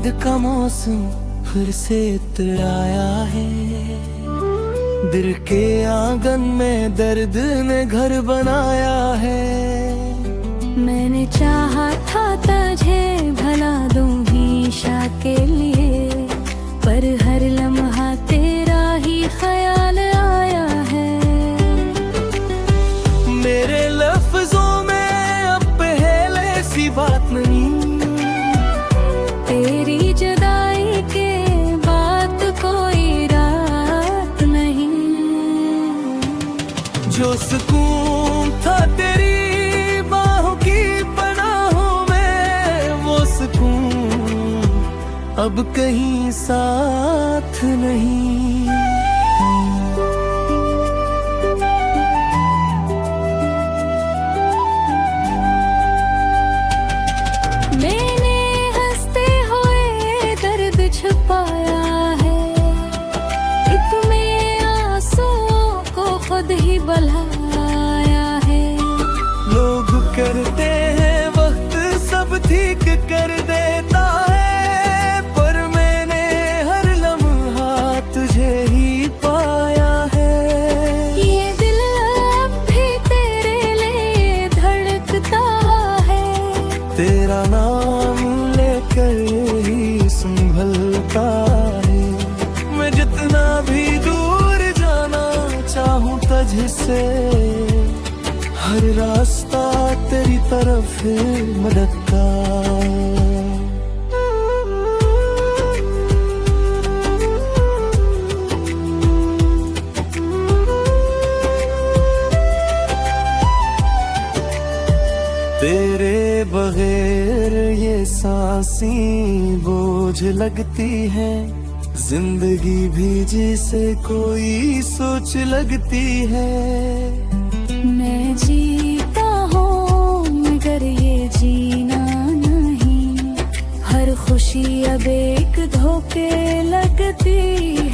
याद का मौसम फिर से इतर आया है। दिल के आंगन में दर्द ने घर बनाया है। मैंने चाहा था तुझे भला दूं हमेशा के लिए, पर हर लम्हा तेरा ही ख्याल आया है। मेरे लफ्जों में अब पहले सी बात नहीं, तेरी जुदाई के बाद कोई रात नहीं। जो सुकून था तेरी बाहों की पनाहों में, वो सुकून अब कहीं साथ नहीं। मैंने हंसते हुए दर्द छुपाया है, इतने आंसुओं को खुद ही बहाया है। लोग करते हैं वक्त सब ठीक कर देता है, पर मैंने हर लम्हा तुझे ही पाया है। ये दिल अब भी तेरे लिए धड़कता है, तेरा नाम लेकर ही संभलता है। मैं जितना भी दूर जाना चाहूं तुझसे, हर रास्ता तेरी तरफ मदद का। तेरे बगैर ये सांसें बोझ लगती है, जिंदगी भी जिसे कोई सोच लगती है। मैं जीता हूँ मगर ये जीना नहीं, हर खुशी अब एक धोखे लगती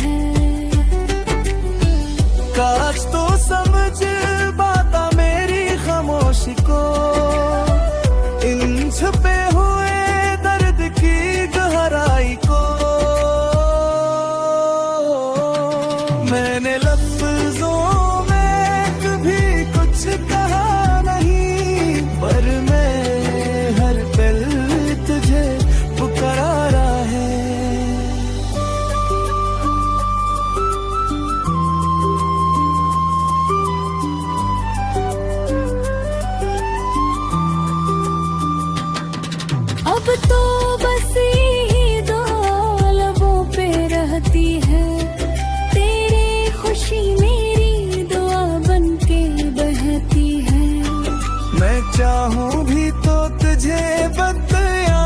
है। काश तो समझ पाता मेरी खामोशी को, इन छुपे हुए दर्द की गहराई को। मैंने लफ्जों में कभी कुछ कहा नहीं, पर मैं हर पल तुझे पुकारा है। अब तो बस यही दो लबों पे रहती है, तेरी खुशी मेरी दुआ बनके बहती है। मैं चाहूँ भी तो तुझे बदया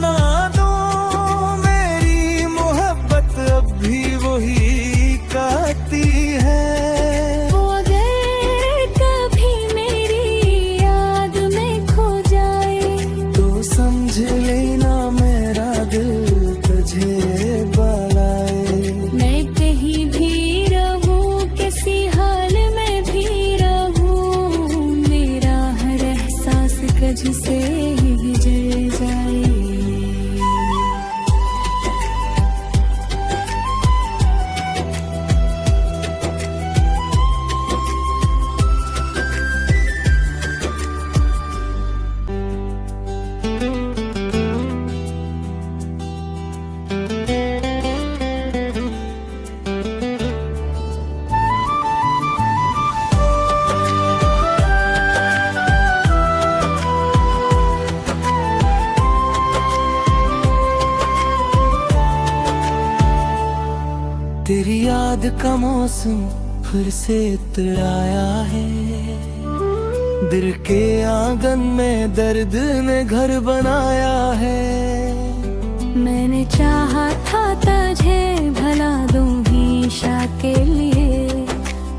ना दूं, मेरी मोहब्बत अब भी वही कहती है। वो अगर कभी मेरी याद में खो जाए, तो समझ लेना मेरा दिल तुझे बुलाए। मैं कहीं भी रहूं किसी हाल में भी रहूं, मेरा हर एहसास तुझसे ही जल जाए। तेरी याद का मौसम फिर से इतर आया है। दिल के आंगन में दर्द ने घर बनाया है। मैंने चाहा था तुझे भला दूं हमेशा के लिए,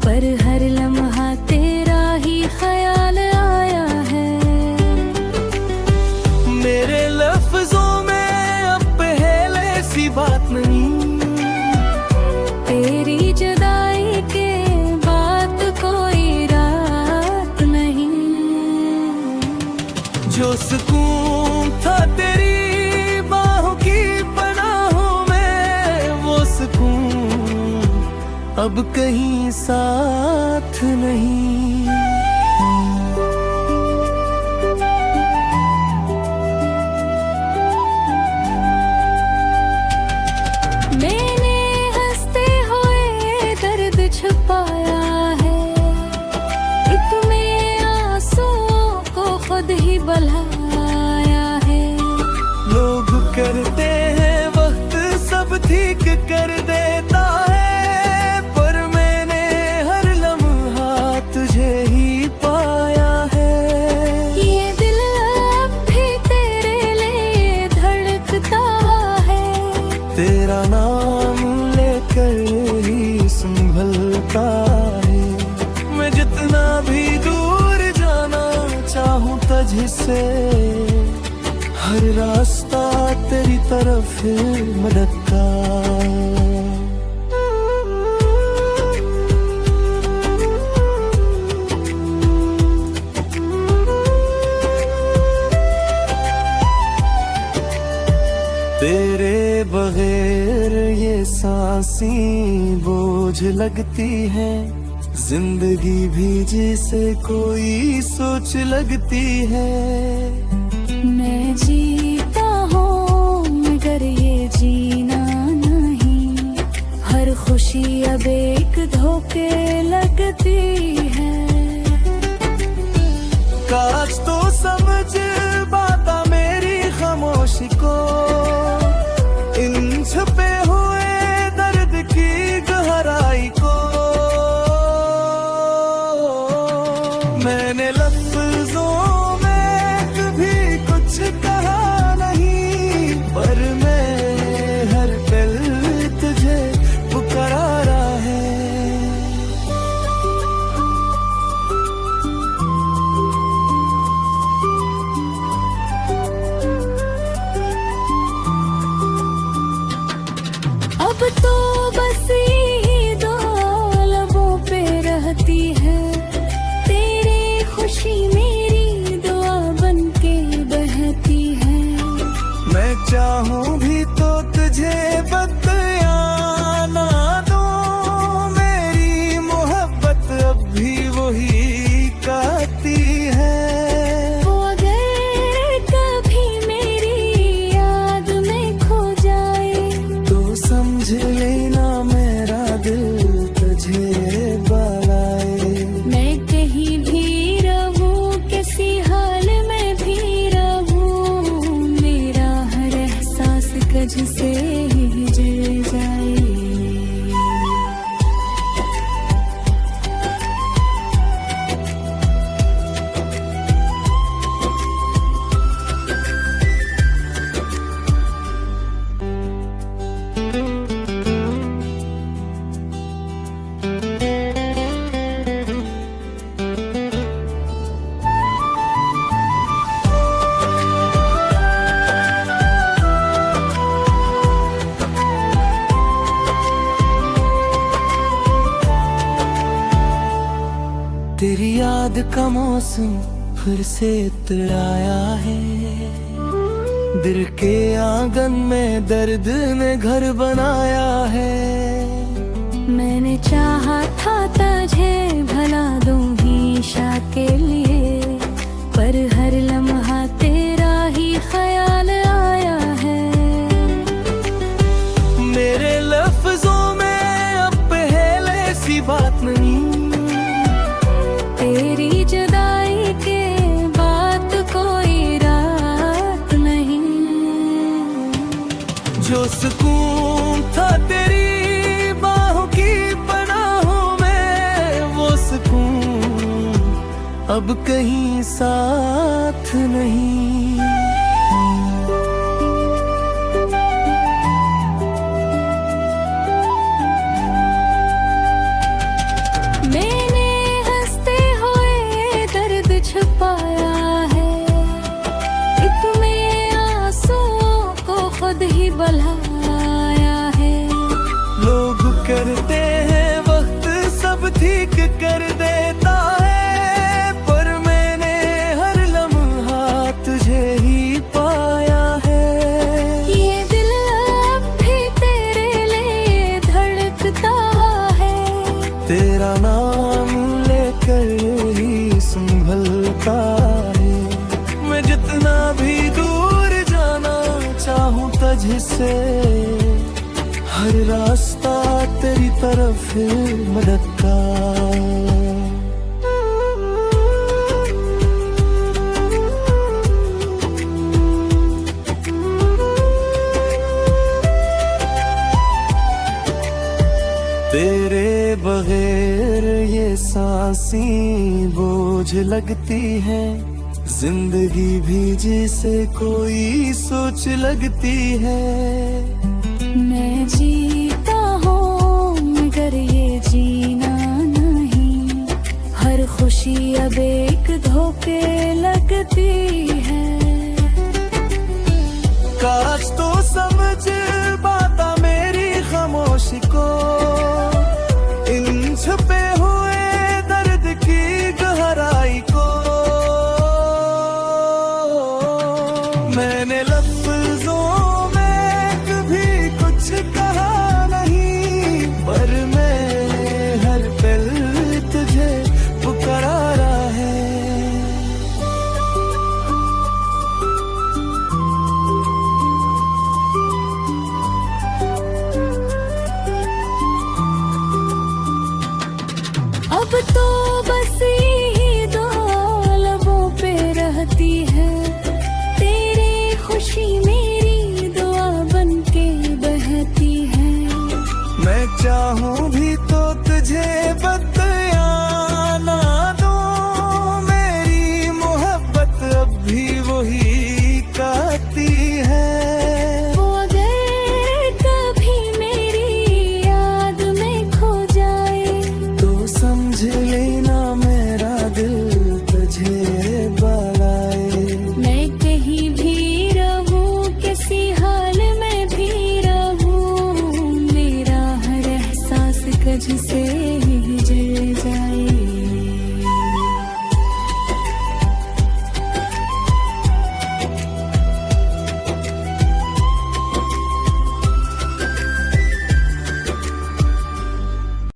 पर हर लम्हा तेरा ही ख्याल आया है। मेरे लफ्जों में अब पहले सी बात नहीं, तेरी जुदाई के बाद कोई रात नहीं। जो सुकून था तेरी बाहों की अब कहीं साथ नहीं। मैंने हंसते हुए दर्द छुपाया है, तुम्हें आंसुओं को खुद ही बहाया है। लोग करते हैं वक्त सब ठीक कर देता है, पर मैंने हर लम्हा तुझे ही पाया है। ये दिल अब भी तेरे लिए धड़कता है, तेरा नाम लेकर ही संभलता है। मैं जितना भी दूर जाना चाहूँ तुझसे, हर रास्ता तेरी तरफ मदद का। तेरे बगैर ये सांसें बोझ लगती है, जिंदगी भी जैसे कोई सोच लगती है। मैं जीता हूँ मगर ये जीना नहीं, हर खुशी अब एक धोखे लगती है। काश तो समझ पाता मेरी खामोशी को, इन छुपे हुए दर्द की गहराई को। मैंने लफ्जों में कभी कुछ कहा नहीं, पर मैं हर पल तुझे पुकारा है। अब तो बस यही दो लबों पे रहती है, तेरी खुशी मेरी दुआ बन के बहती है। मैं चाहूँ भी तो तुझे बदयाना दूँ, मेरी मोहब्बत अब भी वही कहती है। वो अगर कभी मेरी याद में खो जाए, तो समझ लेना मेरा दिल तुझे बुलाए। मैं कहीं भी रहूं किसी हाल में भी रहूं, मेरा हर एहसास कज से ही जल जाए। तेरी याद का मौसम फिर से तड़ाया है, दिल के आंगन में दर्द ने घर बनाया है। मैंने चाहा था तुझे भला दूं हमेशा के लिए, पर हर लम्हा तेरा ही ख्याल आया है। मेरे लफ्जों में अब पहले सी बात नहीं, तेरी जुदाई के बाद कोई रात नहीं। जो सुकून था तेरी बाहों की पनाहों में, वो सुकून अब कहीं साथ नहीं। मैंने हंसते हुए दर्द छुपाया है, तुम्हें आंसुओं को खुद ही बहाया है। लोग करते हैं वक्त सब ठीक कर देता है, पर मैंने हर लम्हा तुझे ही तरफ फिर मदद का। तेरे बगैर ये सांसें बोझ लगती है, जिंदगी भी जिसे कोई सोच लगती है। मैं जीता हूँ मगर ये जीना नहीं, हर खुशी अब एक धोखे लगती है। काश तो समझ